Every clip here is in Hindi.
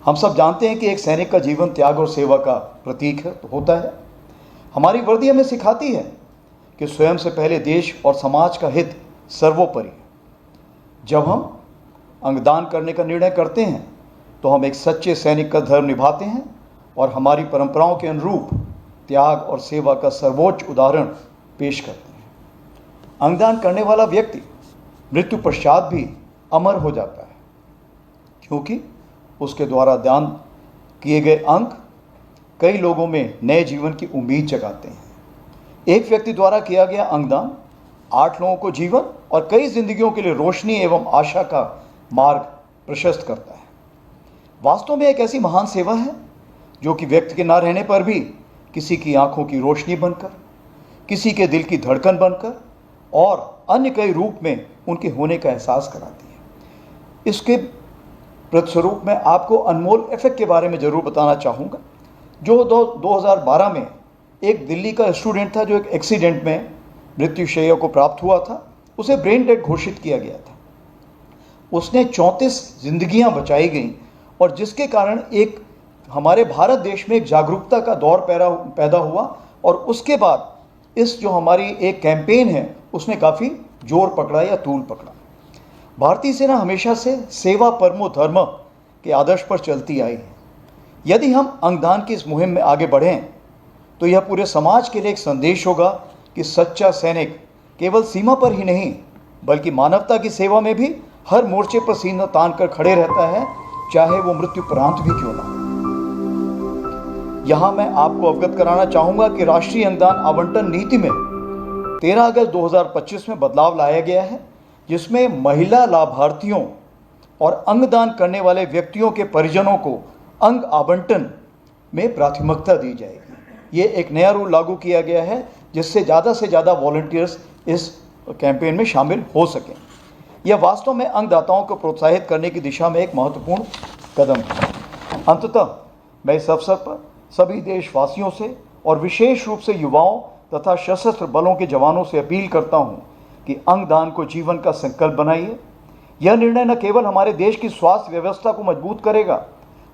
हम सब जानते हैं कि एक सैनिक का जीवन त्याग और सेवा का प्रतीक होता है। हमारी वर्दी हमें सिखाती है कि स्वयं से पहले देश और समाज का हित सर्वोपरि है। जब हम अंगदान करने का निर्णय करते हैं तो हम एक सच्चे सैनिक का धर्म निभाते हैं और हमारी परंपराओं के अनुरूप त्याग और सेवा का सर्वोच्च उदाहरण पेश करते हैं। अंगदान करने वाला व्यक्ति मृत्यु पश्चात भी अमर हो जाता है, क्योंकि उसके द्वारा दान किए गए अंग कई लोगों में नए जीवन की उम्मीद जगाते हैं। एक व्यक्ति द्वारा किया गया अंगदान 8 लोगों को जीवन और कई जिंदगियों के लिए रोशनी एवं आशा का मार्ग प्रशस्त करता है। वास्तव में एक ऐसी महान सेवा है जो कि व्यक्ति के ना रहने पर भी किसी की आंखों की रोशनी बनकर, किसी के दिल की धड़कन बनकर और अन्य कई रूप में उनके होने का एहसास कराती है। इसके प्रतिस्वरूप मैं आपको अनमोल इफेक्ट के बारे में जरूर बताना चाहूँगा, जो 2012 में एक दिल्ली का स्टूडेंट था जो एक एक्सीडेंट में मृत्युशैया को प्राप्त हुआ था। उसे ब्रेन डेड घोषित किया गया था। उसने 34 जिंदगियां बचाई गईं और जिसके कारण एक हमारे भारत देश में एक जागरूकता का दौर पैदा हुआ और उसके बाद इस जो हमारी एक कैंपेन है उसने काफ़ी जोर पकड़ा या तूल पकड़ा। भारतीय सेना हमेशा से सेवा परमो धर्म के आदर्श पर चलती आई है। यदि हम अंगदान की इस मुहिम में आगे बढ़ें तो यह पूरे समाज के लिए एक संदेश होगा कि सच्चा सैनिक केवल सीमा पर ही नहीं बल्कि मानवता की सेवा में भी हर मोर्चे पर सीना तान कर खड़े रहता है, चाहे वो मृत्युपरांत भी क्यों ना हो। यहां मैं आपको अवगत कराना चाहूंगा कि राष्ट्रीय अंगदान आवंटन नीति में 13 अगस्त 2025 में बदलाव लाया गया है, जिसमें महिला लाभार्थियों और अंगदान करने वाले व्यक्तियों के परिजनों को अंग आवंटन में प्राथमिकता दी जाएगी। ये एक नया रूल लागू किया गया है जिससे ज़्यादा से ज़्यादा वॉलंटियर्स इस कैंपेन में शामिल हो सकें। यह वास्तव में अंगदाताओं को प्रोत्साहित करने की दिशा में एक महत्वपूर्ण कदम है। अंततः मैं इस अवसर पर सभी देशवासियों से और विशेष रूप से युवाओं तथा सशस्त्र बलों के जवानों से अपील करता हूँ कि अंगदान को जीवन का संकल्प बनाइए। यह निर्णय न केवल हमारे देश की स्वास्थ्य व्यवस्था को मजबूत करेगा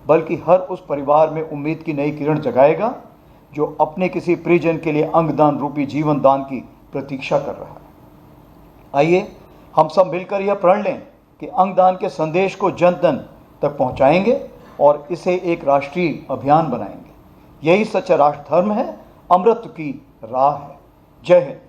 बल्कि हर उस परिवार में उम्मीद की नई किरण जगाएगा जो अपने किसी प्रियजन के लिए अंगदान रूपी जीवन दान की प्रतीक्षा कर रहा है। आइए हम सब मिलकर यह प्रण लें कि अंगदान के संदेश को जन जन तक पहुंचाएंगे और इसे एक राष्ट्रीय अभियान बनाएंगे। यही सच्चा राष्ट्र धर्म है, अमृत की राह है। जय हिंद।